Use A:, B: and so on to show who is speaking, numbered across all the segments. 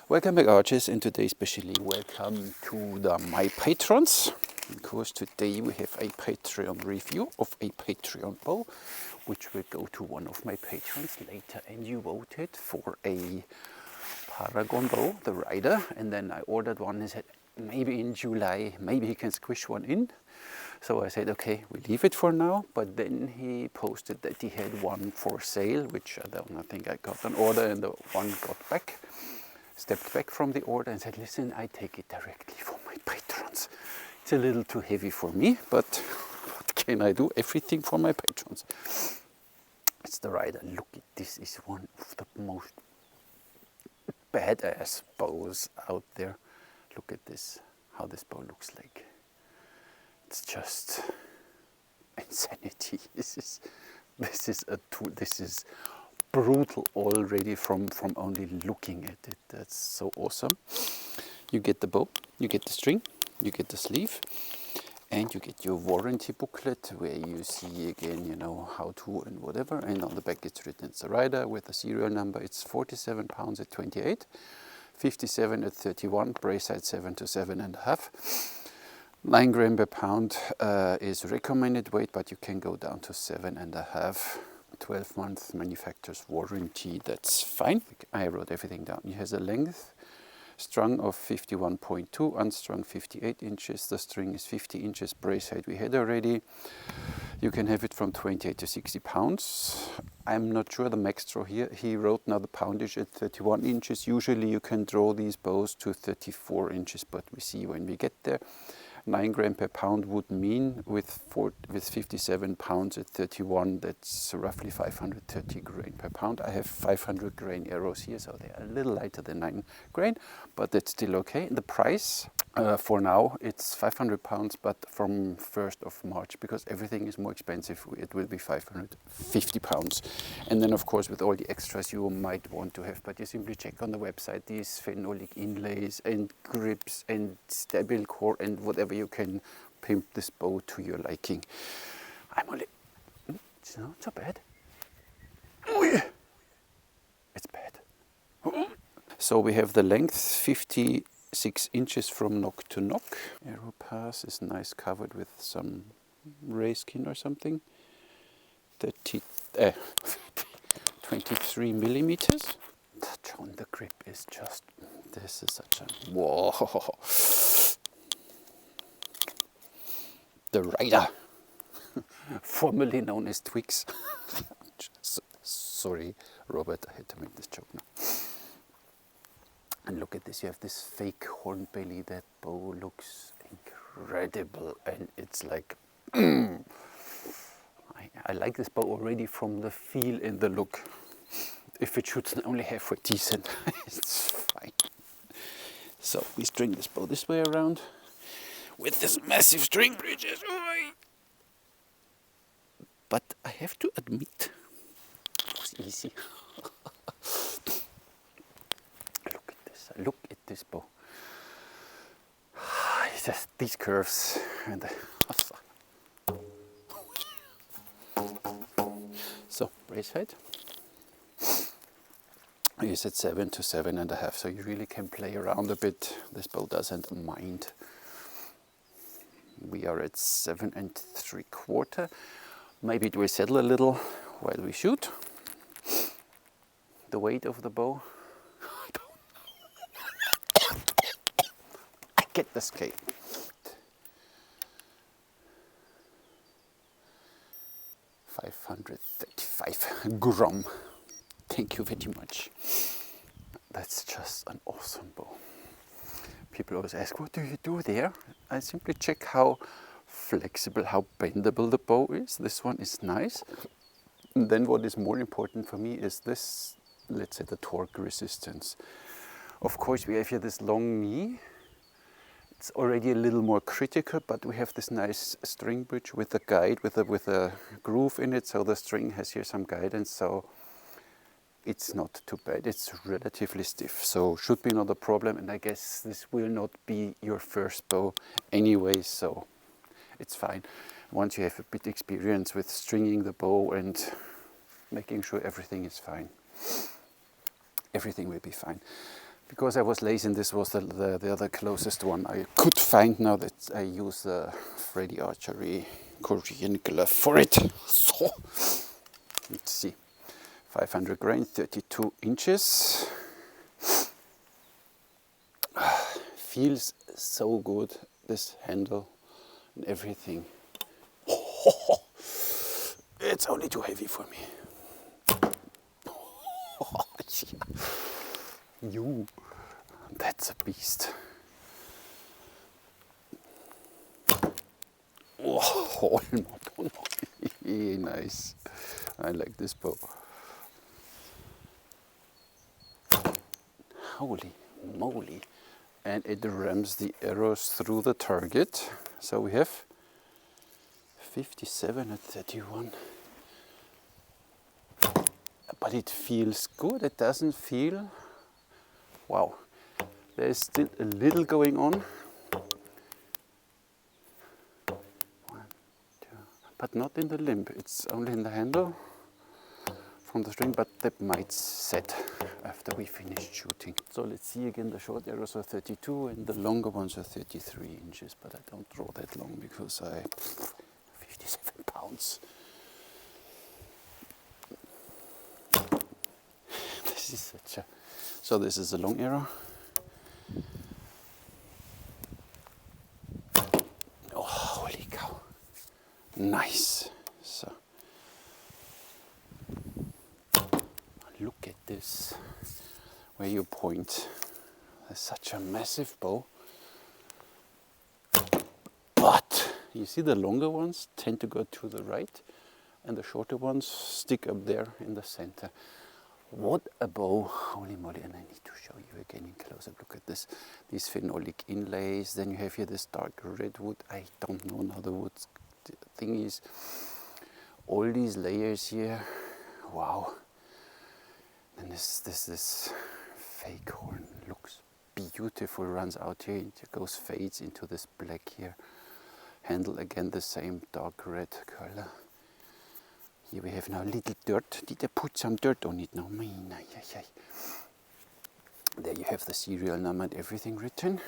A: Welcome back, archers, and today especially welcome to my patrons. Because today we have a Patreon review of a Patreon bow, which will go to one of my patrons later, and you voted for a Paragon bow, the rider, and then I ordered one and said maybe in July, maybe he can squish one in. So I said, okay, we leave it for now, but then he posted that he had one for sale, which I think I got an order, and the one stepped back from the order and said, listen, I take it directly for my patrons. It's a little too heavy for me, but what can I do? Everything for my patrons. It's the rider. Look, this is one of the most badass bows out there. Look at this, how this bow looks like. It's just insanity. This is brutal already from only looking at it. That's so awesome. You get the bow, you get the string, you get the sleeve, and you get your warranty booklet where you see again, you know, how to and whatever. And on the back it's written it's a rider with a serial number. It's 47 pounds at 28, 57 at 31, brace height 7 to 7.5. 9 grams per pound is recommended weight, but you can go down to 7.5. 12-month manufacturer's warranty, that's fine. I wrote everything down. It has a length strung of 51.2, unstrung 58 inches. The string is 50 inches. Brace height we had already. You can have it from 28 to 60 pounds. I'm not sure the max draw here. He wrote now the poundage at 31 inches. Usually you can draw these bows to 34 inches, but we see when we get there. 9 grams per pound would mean with 57 pounds at 31, that's roughly 530 grain per pound. I have 500 grain arrows here, so they're a little lighter than 9 grain, but that's still okay. The price for now, it's 500 pounds, but from 1st of March, because everything is more expensive, it will be 550 pounds. And then of course with all the extras you might want to have, but you simply check on the website these phenolic inlays and grips and stable core and whatever you can pimp this bow to your liking. I'm only, it's not so bad. It's bad. So we have the length 56 inches from nock to nock. Arrow pass is nice, covered with some rayskin or something. 23 millimeters. Touch on the grip is just, this is such a, whoa. The rider, formerly known as Twix. Sorry, Robert, I had to make this joke now. And look at this, you have this fake horn belly. That bow looks incredible, and it's like, I like this bow already from the feel and the look. If it shoots only halfway decent, it's fine. So we string this bow this way around with this massive string bridges. But I have to admit, it was easy. Look at this bow. It's just these curves and so brace height is at 7 to 7.5, so you really can play around a bit. This bow doesn't mind. We are at 7 3/4. Maybe it will settle a little while we shoot. The weight of the bow, I don't know. I get the scale. 535 grams. Thank you very much. That's just an awesome bow. People always ask, what do you do there? I simply check how flexible, how bendable the bow is. This one is nice. And then what is more important for me is this, let's say, the torque resistance. Of course, we have here this long knee. It's already a little more critical, but we have this nice string bridge with a guide, with a groove in it, so the string has here some guidance, so it's not too bad. It's relatively stiff, so should be not a problem, and I guess this will not be your first bow anyway, so it's fine. Once you have a bit experience with stringing the bow and making sure everything is fine. everything will be fine. Because I was lazy and this was the other closest one I could find, now that I use the Freddy Archery Korean glove for it. So, let's see, 500 grain, 32 inches. Feels so good, this handle and everything. It's only too heavy for me. You, that's a beast. Oh, nice. I like this bow. Holy moly. And it rams the arrows through the target. So we have 57 at 31. But it feels good. It doesn't feel... Wow. There's still a little going on. 1, 2, but not in the limb. It's only in the handle from the string, but that might set after we finish shooting. So let's see again, the short arrows are 32 and the longer ones are 33 inches, but I don't draw that long because 57 pounds. This is such a... So this is a long arrow. Oh, holy cow. Nice. So look at this, where you point. There's such a massive bow. But you see the longer ones tend to go to the right and the shorter ones stick up there in the center. What a bow, holy moly. And I need to show you again in close up. Look at this, these phenolic inlays. Then you have here this dark redwood. I don't know now the wood thing is. All these layers here, wow. And this fake horn looks beautiful, runs out here, it goes, fades into this black here. Handle again the same dark red color. Here we have now a little dirt. Did I put some dirt on it now? There you have the serial number and everything written.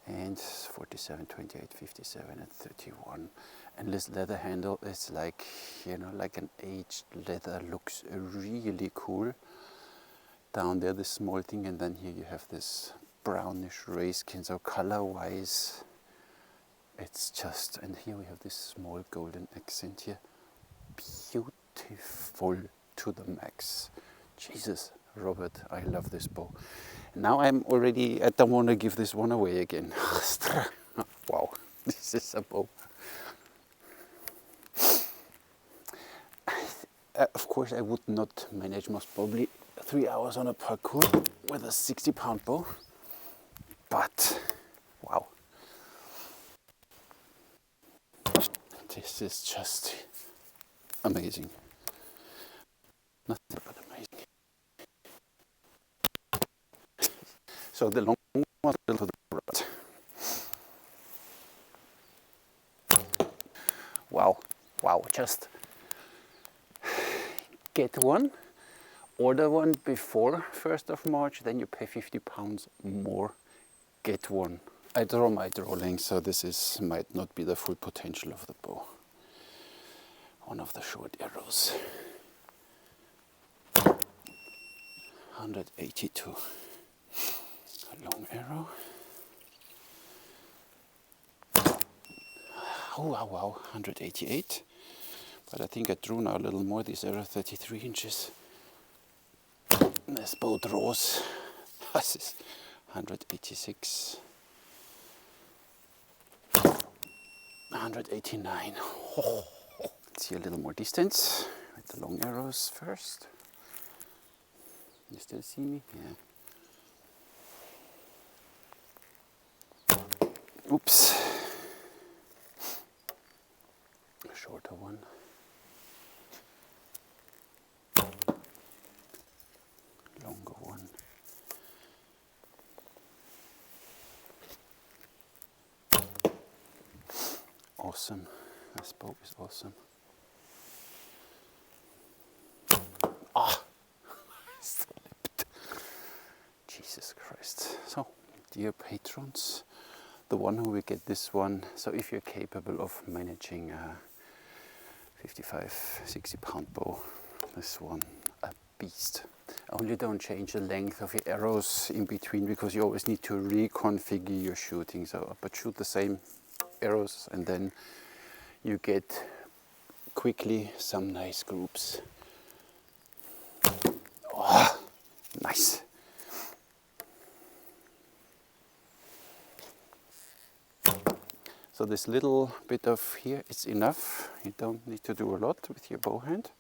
A: And 47, 28, 57 and 31. And this leather handle is like, you know, like an aged leather. Looks really cool. Down there, this small thing, and then here you have this brownish race skin. So color-wise, it's just, and here we have this small golden accent here. Beautiful to the max. Jesus, Robert, I love this bow. Now I'm already, I don't want to give this one away again. Wow, this is a bow. Of course, I would not manage most probably 3 hours on a parkour with a 60-pound bow, but wow. This is just amazing. Nothing but amazing. So the long one to the right. Wow, wow, just get one, order one before 1st of March, then you pay 50 pounds more, get one. I draw my draw length, so this might not be the full potential of the bow. One of the short arrows. 182. A long arrow. Oh wow, wow, 188. But I think I drew now a little more. These are 33 inches. This bow draws. This is 186. 189. Oh. Let's see a little more distance with the long arrows first. You still see me? Yeah. Oops. A shorter one. Longer one. Awesome. This bow is awesome. Ah, dear patrons, the one who will get this one. So if you're capable of managing a 55, 60 pound bow, this one, a beast. Only don't change the length of your arrows in between, because you always need to reconfigure your shooting. So, but shoot the same arrows and then you get quickly some nice groups. Oh, nice. So this little bit of here is enough. You don't need to do a lot with your bow hand.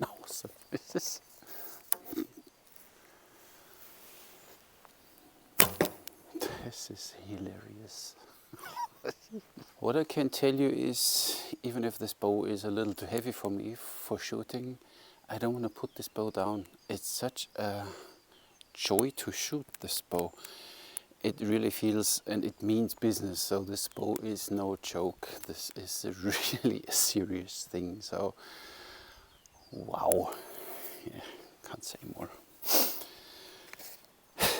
A: Awesome. This is hilarious. What I can tell you is, even if this bow is a little too heavy for me for shooting, I don't want to put this bow down. It's such a joy to shoot this bow. It really feels, and it means business. So this bow is no joke. This is really a serious thing. So, wow. Yeah, can't say more.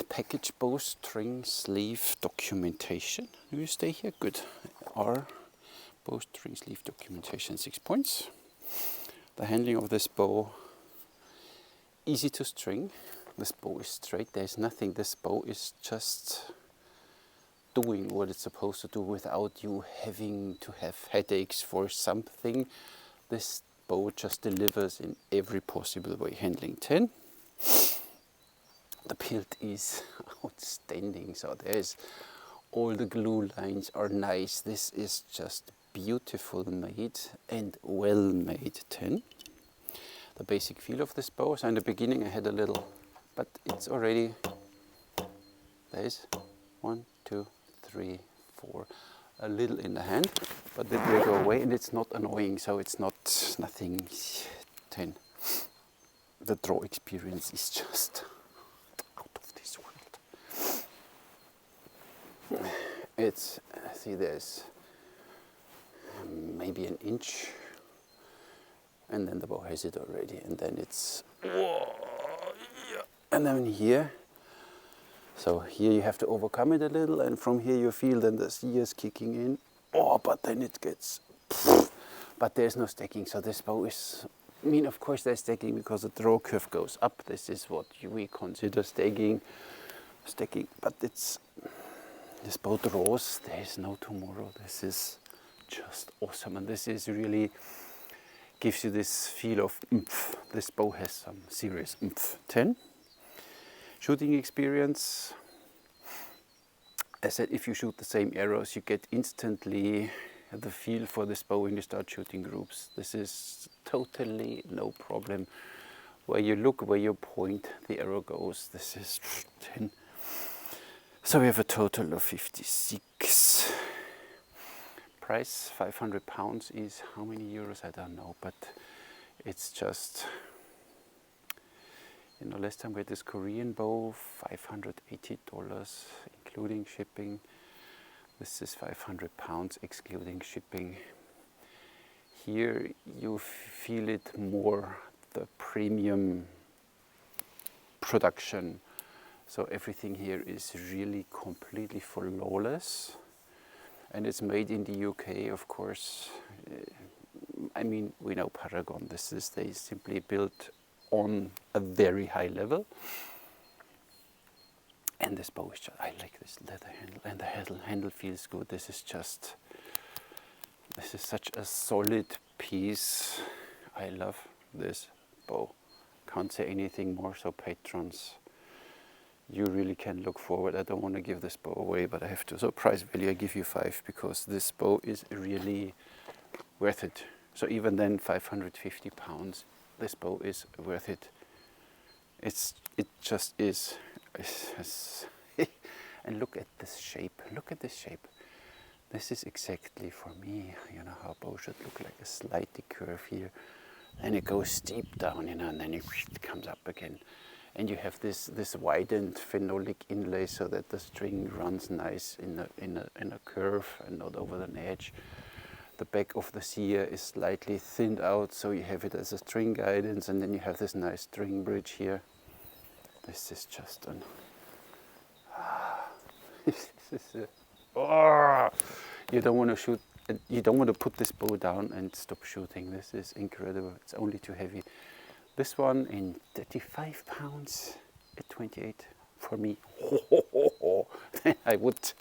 A: Package bowstring sleeve documentation. Do you stay here? Good. Our bowstring sleeve documentation, 6 points. The handling of this bow, easy to string. This bow is straight. There's nothing. This bow is just doing what it's supposed to do without you having to have headaches for something. This bow just delivers in every possible way. Handling 10. The build is outstanding. So there's all the glue lines are nice. This is just beautiful made and well made. 10. The basic feel of this bow. So in the beginning I had a little, but it's already, there's 1, 2, 3, 4, a little in the hand, but it will go away and it's not annoying, so it's not nothing. 10. The draw experience is just out of this world. It's, see, there's maybe an inch, and then the bow has it already, and then it's, and then here, so here you have to overcome it a little, and from here you feel then the ears kicking in. Oh, but then it gets, but there's no stacking. So this bow is, I mean, of course there's stacking because the draw curve goes up. This is what we consider stacking, but it's, this bow draws, there's no tomorrow. This is just awesome, and this is really gives you this feel of oomph. This bow has some serious oomph. 10. Shooting experience. I said, if you shoot the same arrows, you get instantly the feel for this bow when you start shooting groups. This is totally no problem. Where you look, where you point, the arrow goes. This is 10. So we have a total of 56. Price, 500 pounds is how many euros? I don't know, but it's just, you know, last time we had this Korean bow, $580, including shipping. This is 500 pounds, excluding shipping. Here you feel it more, the premium production. So everything here is really completely flawless. And it's made in the UK, of course. I mean, we know Paragon. This is, they simply built on a very high level. And this bow is just, I like this leather handle, and the handle feels good. This is just, this is such a solid piece. I love this bow. Can't say anything more. So patrons, you really can look forward. I don't want to give this bow away, but I have to. So price value, I give you 5, because this bow is really worth it. So even then, 550 pounds, this bow is worth it. It just is. And look at this shape. Look at this shape. This is exactly for me. You know how a bow should look like, a slightly curve here, and it goes steep down, you know, and then it comes up again. And you have this widened phenolic inlay so that the string runs nice in a curve and not over an edge. The back of the sear is slightly thinned out, so you have it as a string guidance, and then you have this nice string bridge here. This is just an... this is you don't want to shoot, you don't want to put this bow down and stop shooting. This is incredible. It's only too heavy. This one in 35 pounds at 28 for me. Then I would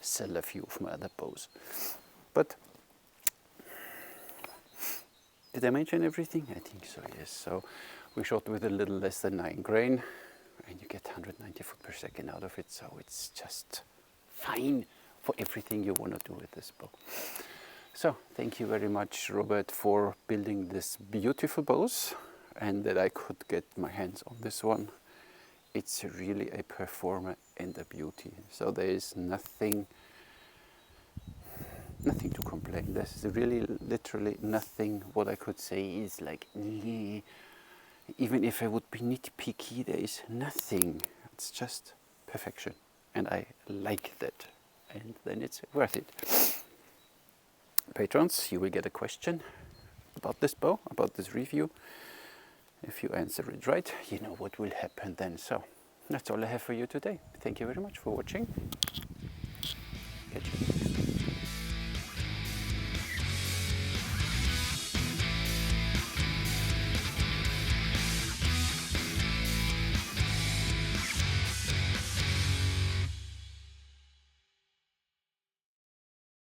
A: sell a few of my other bows. But did I mention everything? I think so, yes. So we shot with a little less than 9 grain, and you get 190 foot per second out of it. So it's just fine for everything you want to do with this bow. So thank you very much, Robert, for building this beautiful bows, and that I could get my hands on this one. It's really a performer and a beauty. So there is nothing to complain. There's really literally nothing what I could say is like, nee. Even if I would be nitpicky, there is nothing. It's just perfection, and I like that, and then it's worth it. Patrons, you will get a question about this bow, about this review. If you answer it right, you know what will happen then. So that's all I have for you today. Thank you very much for watching. Catch you next time.